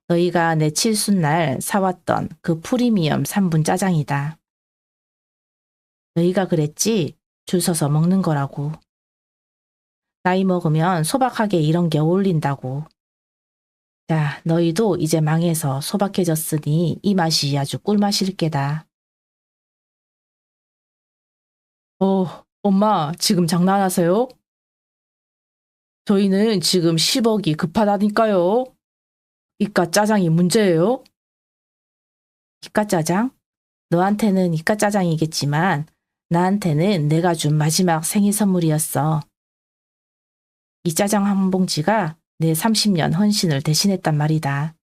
너희가 내 칠순날 사왔던 그 프리미엄 3분 짜장이다. 너희가 그랬지? 줄 서서 먹는 거라고. 나이 먹으면 소박하게 이런 게 어울린다고. 자, 너희도 이제 망해서 소박해졌으니 이 맛이 아주 꿀맛일 게다. 엄마, 지금 장난하세요? 저희는 지금 10억이 급하다니까요. 이깟 짜장이 문제예요? 이깟 짜장? 너한테는 이깟 짜장이겠지만 나한테는 내가 준 마지막 생일 선물이었어. 이 짜장 한 봉지가 내 30년 헌신을 대신했단 말이다.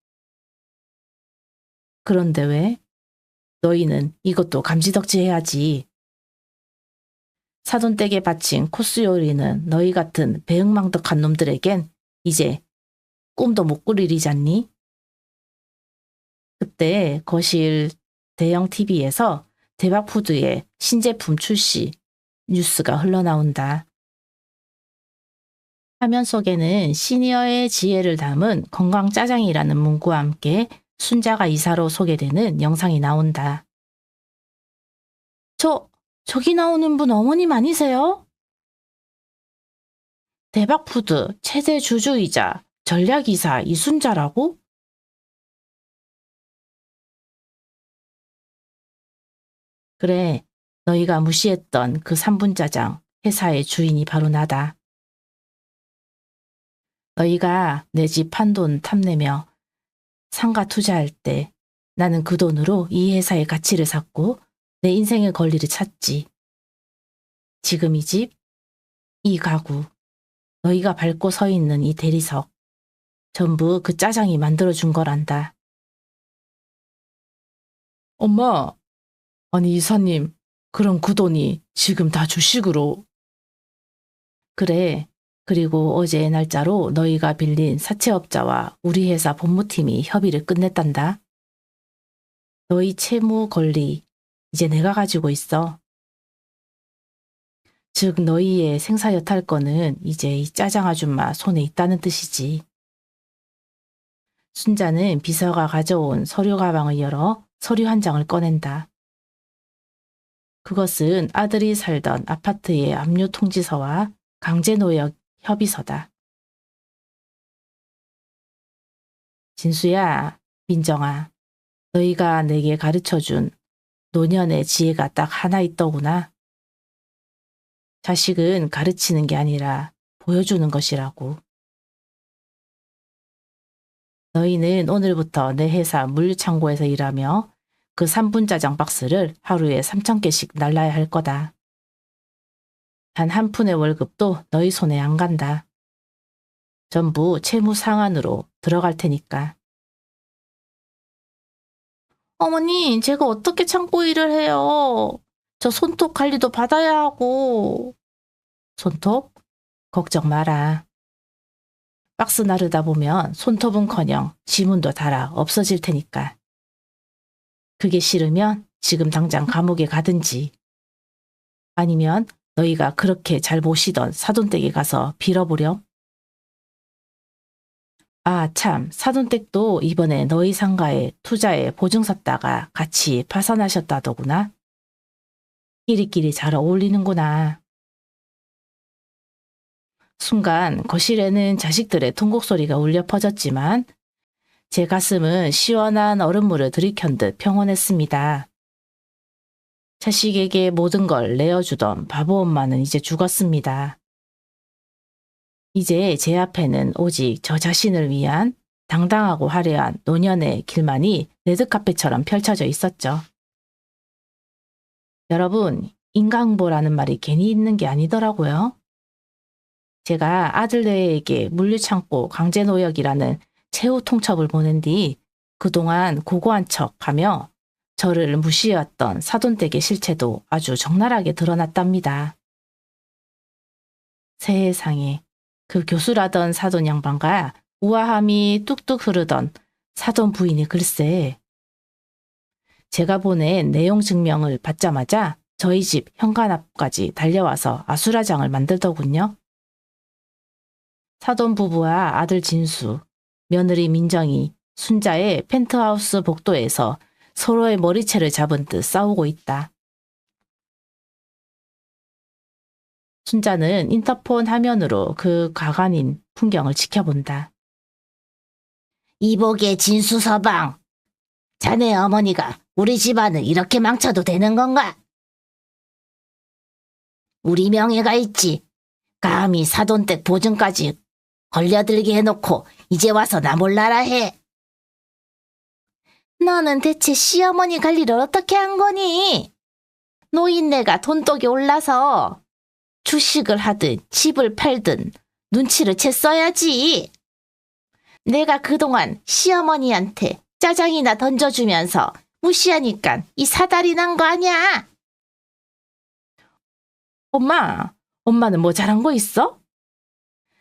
그런데 왜? 너희는 이것도 감지덕지 해야지. 사돈댁에 바친 코스 요리는 너희 같은 배응망덕한 놈들에겐 이제 꿈도 못 꾸리리잖니? 그때 거실 대형 TV에서 대박푸드의 신제품 출시 뉴스가 흘러나온다. 화면 속에는 시니어의 지혜를 담은 건강 짜장이라는 문구와 함께 순자가 이사로 소개되는 영상이 나온다. 저기 나오는 분 어머님 아니세요? 대박푸드 최대 주주이자 전략이사 이순자라고? 그래, 너희가 무시했던 그 3분 짜장 회사의 주인이 바로 나다. 너희가 내 집 판돈 탐내며 상가 투자할 때 나는 그 돈으로 이 회사의 가치를 샀고 내 인생의 권리를 찾지. 지금 이 집, 이 가구, 너희가 밟고 서 있는 이 대리석, 전부 그 짜장이 만들어준 거란다. 엄마, 아니 이사님, 그럼 그 돈이 지금 다 주식으로. 그래, 그리고 어제의 날짜로 너희가 빌린 사채업자와 우리 회사 법무팀이 협의를 끝냈단다. 너희 채무 권리, 이제 내가 가지고 있어. 즉 너희의 생사여탈권은 이제 이 짜장 아줌마 손에 있다는 뜻이지. 순자는 비서가 가져온 서류 가방을 열어 서류 한 장을 꺼낸다. 그것은 아들이 살던 아파트의 압류 통지서와 강제노역 협의서다. 진수야, 민정아, 너희가 내게 가르쳐준 노년의 지혜가 딱 하나 있더구나. 자식은 가르치는 게 아니라 보여주는 것이라고. 너희는 오늘부터 내 회사 물류창고에서 일하며 그 3분 짜장 박스를 하루에 3,000개씩 날라야 할 거다. 단 한 푼의 월급도 너희 손에 안 간다. 전부 채무 상환으로 들어갈 테니까. 어머니, 제가 어떻게 창고 일을 해요? 저 손톱 관리도 받아야 하고. 손톱? 걱정 마라. 박스 나르다 보면 손톱은커녕 지문도 달아 없어질 테니까. 그게 싫으면 지금 당장 감옥에 가든지. 아니면 너희가 그렇게 잘 모시던 사돈댁에 가서 빌어보렴. 아, 참, 사돈댁도 이번에 너희 상가에 투자에 보증 섰다가 같이 파산하셨다더구나. 끼리끼리 잘 어울리는구나. 순간 거실에는 자식들의 통곡 소리가 울려 퍼졌지만 제 가슴은 시원한 얼음물을 들이켠 듯 평온했습니다. 자식에게 모든 걸 내어주던 바보 엄마는 이제 죽었습니다. 이제 제 앞에는 오직 저 자신을 위한 당당하고 화려한 노년의 길만이 레드카펫처럼 펼쳐져 있었죠. 여러분, 인간응보라는 말이 괜히 있는 게 아니더라고요. 제가 아들네에게 물류창고 강제노역이라는 최후 통첩을 보낸 뒤 그동안 고고한 척하며 저를 무시해왔던 사돈댁의 실체도 아주 적나라하게 드러났답니다. 세상에, 그 교수라던 사돈 양반과 우아함이 뚝뚝 흐르던 사돈 부인이 글쎄. 제가 보낸 내용 증명을 받자마자 저희 집 현관 앞까지 달려와서 아수라장을 만들더군요. 사돈 부부와 아들 진수, 며느리 민정이 순자의 펜트하우스 복도에서 서로의 머리채를 잡은 듯 싸우고 있다. 순자는 인터폰 화면으로 그 가관인 풍경을 지켜본다. 이복의 진수서방, 자네 어머니가 우리 집안을 이렇게 망쳐도 되는 건가? 우리 명예가 있지. 감히 사돈댁 보증까지 걸려들게 해놓고 이제 와서 나 몰라라 해. 너는 대체 시어머니 관리를 어떻게 한 거니? 노인네가 돈독이 올라서 주식을 하든 집을 팔든 눈치를 챘어야지. 내가 그동안 시어머니한테 짜장이나 던져주면서 무시하니까 이 사달이 난 거 아냐? 엄마는 뭐 잘한 거 있어?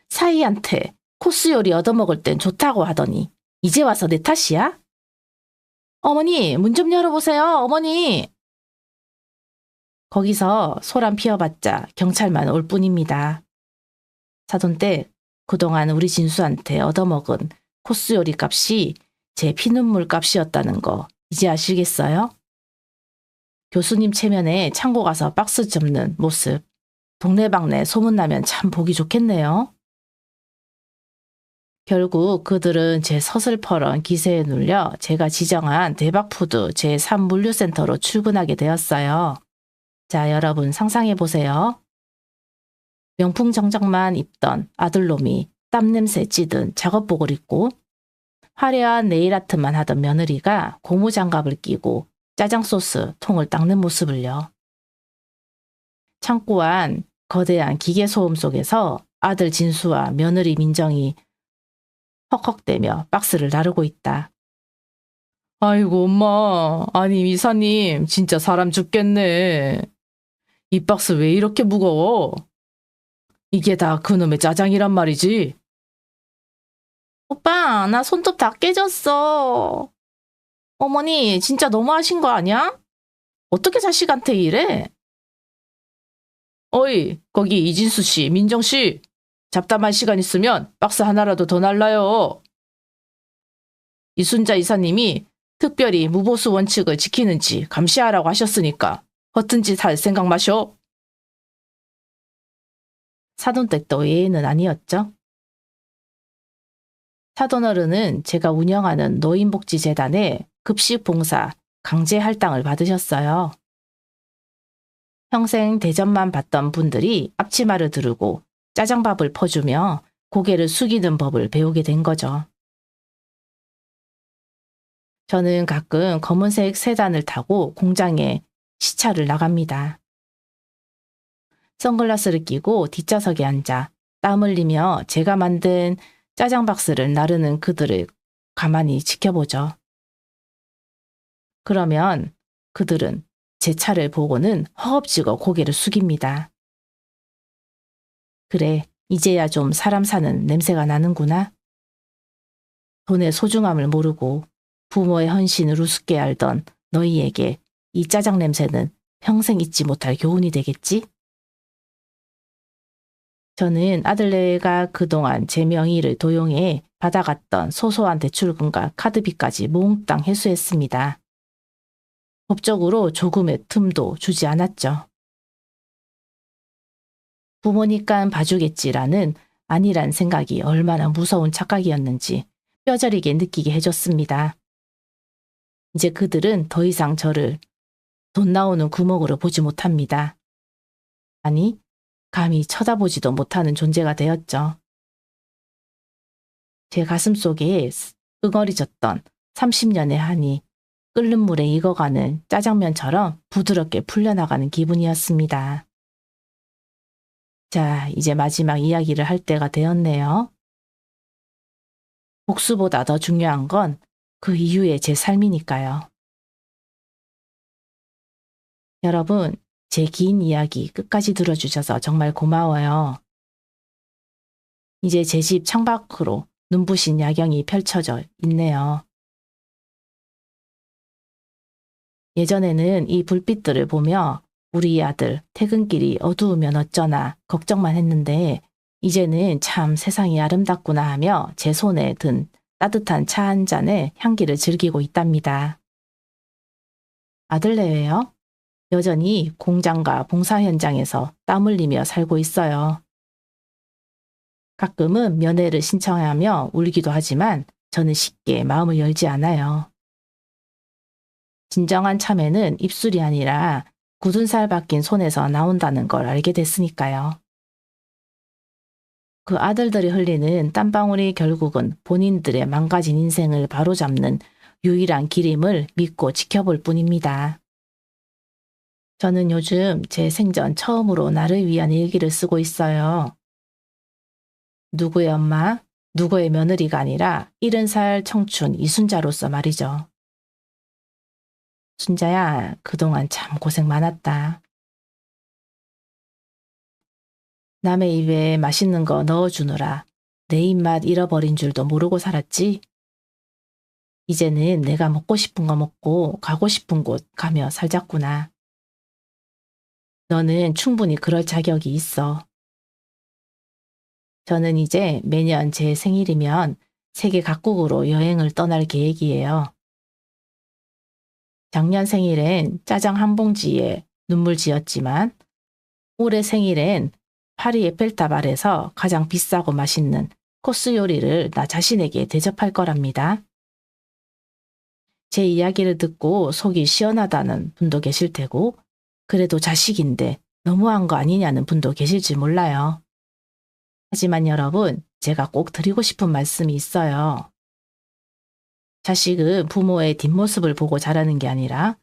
사이한테 코스 요리 얻어먹을 땐 좋다고 하더니 이제 와서 내 탓이야? 어머니, 문 좀 열어보세요, 어머니. 거기서 소란 피워봤자 경찰만 올 뿐입니다. 사돈댁, 그동안 우리 진수한테 얻어먹은 코스 요리 값이 제 피눈물 값이었다는 거 이제 아시겠어요? 교수님 체면에 창고 가서 박스 접는 모습, 동네방네 소문나면 참 보기 좋겠네요. 결국 그들은 제 서슬퍼런 기세에 눌려 제가 지정한 대박푸드 제3물류센터로 출근하게 되었어요. 자, 여러분 상상해보세요. 명품 정장만 입던 아들놈이 땀냄새 찌든 작업복을 입고 화려한 네일아트만 하던 며느리가 고무장갑을 끼고 짜장소스 통을 닦는 모습을요. 창고 안 거대한 기계소음 속에서 아들 진수와 며느리 민정이 헉헉대며 박스를 나르고 있다. 아이고 엄마, 아니 이사님 진짜 사람 죽겠네. 이 박스 왜 이렇게 무거워? 이게 다 그놈의 짜장이란 말이지. 오빠, 나 손톱 다 깨졌어. 어머니, 진짜 너무하신 거 아니야? 어떻게 자식한테 이래? 어이, 거기 이진수 씨, 민정 씨. 잡담할 시간 있으면 박스 하나라도 더 날라요. 이순자 이사님이 특별히 무보수 원칙을 지키는지 감시하라고 하셨으니까 허튼 짓 할 생각 마셔. 사돈댁도 예의는 아니었죠. 사돈어른은 제가 운영하는 노인복지재단에 급식봉사 강제 할당을 받으셨어요. 평생 대접만 받던 분들이 앞치마를 두르고 짜장밥을 퍼주며 고개를 숙이는 법을 배우게 된 거죠. 저는 가끔 검은색 세단을 타고 공장에 시차를 나갑니다. 선글라스를 끼고 뒷좌석에 앉아 땀 흘리며 제가 만든 짜장 박스를 나르는 그들을 가만히 지켜보죠. 그러면 그들은 제 차를 보고는 허겁지겁 고개를 숙입니다. 그래, 이제야 좀 사람 사는 냄새가 나는구나. 돈의 소중함을 모르고 부모의 헌신을 우습게 알던 너희에게 이 짜장 냄새는 평생 잊지 못할 교훈이 되겠지? 저는 아들네가 그동안 제 명의를 도용해 받아갔던 소소한 대출금과 카드비까지 몽땅 회수했습니다. 법적으로 조금의 틈도 주지 않았죠. 부모니깐 봐주겠지라는 아니란 생각이 얼마나 무서운 착각이었는지 뼈저리게 느끼게 해줬습니다. 이제 그들은 더 이상 저를 돈 나오는 구멍으로 보지 못합니다. 아니, 감히 쳐다보지도 못하는 존재가 되었죠. 제 가슴 속에 응어리졌던 30년의 한이 끓는 물에 익어가는 짜장면처럼 부드럽게 풀려나가는 기분이었습니다. 자, 이제 마지막 이야기를 할 때가 되었네요. 복수보다 더 중요한 건 그 이후의 제 삶이니까요. 여러분, 제 긴 이야기 끝까지 들어주셔서 정말 고마워요. 이제 제 집 창밖으로 눈부신 야경이 펼쳐져 있네요. 예전에는 이 불빛들을 보며 우리 아들 퇴근길이 어두우면 어쩌나 걱정만 했는데 이제는 참 세상이 아름답구나 하며 제 손에 든 따뜻한 차 한 잔의 향기를 즐기고 있답니다. 아들네예요? 여전히 공장과 봉사 현장에서 땀 흘리며 살고 있어요. 가끔은 면회를 신청하며 울기도 하지만 저는 쉽게 마음을 열지 않아요. 진정한 참회는 입술이 아니라 굳은 살 박힌 손에서 나온다는 걸 알게 됐으니까요. 그 아들들이 흘리는 땀방울이 결국은 본인들의 망가진 인생을 바로잡는 유일한 길임을 믿고 지켜볼 뿐입니다. 저는 요즘 제 생전 처음으로 나를 위한 일기를 쓰고 있어요. 누구의 엄마, 누구의 며느리가 아니라 70살 청춘 이순자로서 말이죠. 순자야, 그동안 참 고생 많았다. 남의 입에 맛있는 거 넣어주느라 내 입맛 잃어버린 줄도 모르고 살았지. 이제는 내가 먹고 싶은 거 먹고 가고 싶은 곳 가며 살자꾸나. 너는 충분히 그럴 자격이 있어. 저는 이제 매년 제 생일이면 세계 각국으로 여행을 떠날 계획이에요. 작년 생일엔 짜장 한 봉지에 눈물 지었지만 올해 생일엔 파리 에펠탑 아래서 가장 비싸고 맛있는 코스 요리를 나 자신에게 대접할 거랍니다. 제 이야기를 듣고 속이 시원하다는 분도 계실 테고 그래도 자식인데 너무한 거 아니냐는 분도 계실지 몰라요. 하지만 여러분, 제가 꼭 드리고 싶은 말씀이 있어요. 자식은 부모의 뒷모습을 보고 자라는 게 아니라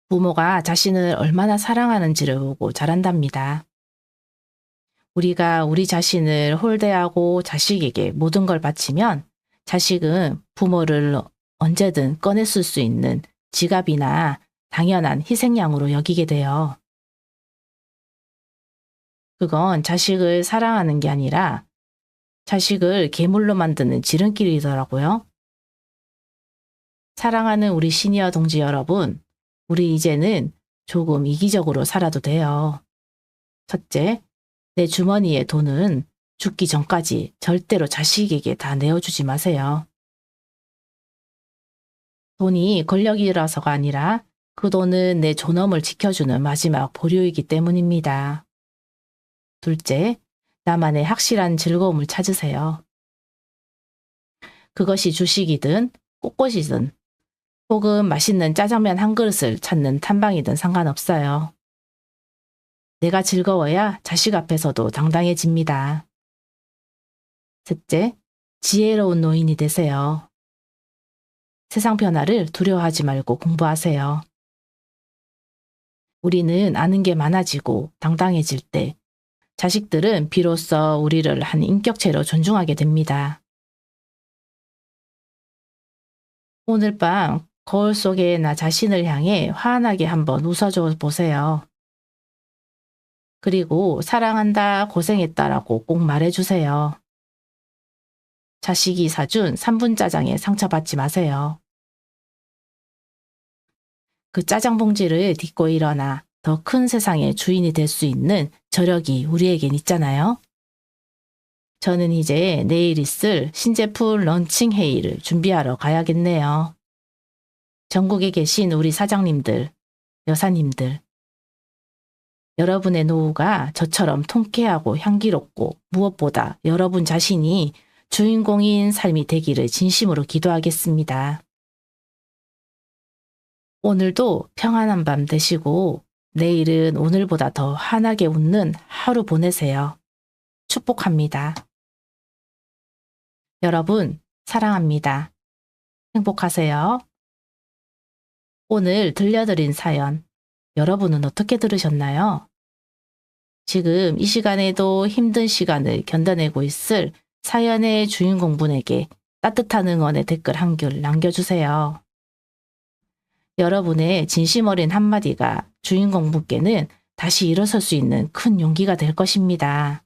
부모가 자신을 얼마나 사랑하는지를 보고 자란답니다. 우리가 우리 자신을 홀대하고 자식에게 모든 걸 바치면 자식은 부모를 언제든 꺼냈을 수 있는 지갑이나 당연한 희생양으로 여기게 돼요. 그건 자식을 사랑하는 게 아니라 자식을 괴물로 만드는 지름길이더라고요. 사랑하는 우리 시니어 동지 여러분, 우리 이제는 조금 이기적으로 살아도 돼요. 첫째, 내 주머니의 돈은 죽기 전까지 절대로 자식에게 다 내어주지 마세요. 돈이 권력이라서가 아니라 그 돈은 내 존엄을 지켜주는 마지막 보류이기 때문입니다. 둘째, 나만의 확실한 즐거움을 찾으세요. 그것이 주식이든 꽃꽃이든 혹은 맛있는 짜장면 한 그릇을 찾는 탐방이든 상관없어요. 내가 즐거워야 자식 앞에서도 당당해집니다. 셋째, 지혜로운 노인이 되세요. 세상 변화를 두려워하지 말고 공부하세요. 우리는 아는 게 많아지고 당당해질 때 자식들은 비로소 우리를 한 인격체로 존중하게 됩니다. 오늘 밤 거울 속에 나 자신을 향해 환하게 한번 웃어줘 보세요. 그리고 사랑한다, 고생했다라고 꼭 말해주세요. 자식이 사준 3분 짜장에 상처받지 마세요. 그 짜장 봉지를 딛고 일어나 더 큰 세상의 주인이 될 수 있는 저력이 우리에겐 있잖아요. 저는 이제 내일 있을 신제품 런칭 회의를 준비하러 가야겠네요. 전국에 계신 우리 사장님들, 여사님들, 여러분의 노후가 저처럼 통쾌하고 향기롭고 무엇보다 여러분 자신이 주인공인 삶이 되기를 진심으로 기도하겠습니다. 오늘도 평안한 밤 되시고 내일은 오늘보다 더 환하게 웃는 하루 보내세요. 축복합니다. 여러분, 사랑합니다. 행복하세요. 오늘 들려드린 사연, 여러분은 어떻게 들으셨나요? 지금 이 시간에도 힘든 시간을 견뎌내고 있을 사연의 주인공분에게 따뜻한 응원의 댓글 한 줄 남겨주세요. 여러분의 진심 어린 한마디가 주인공분께는 다시 일어설 수 있는 큰 용기가 될 것입니다.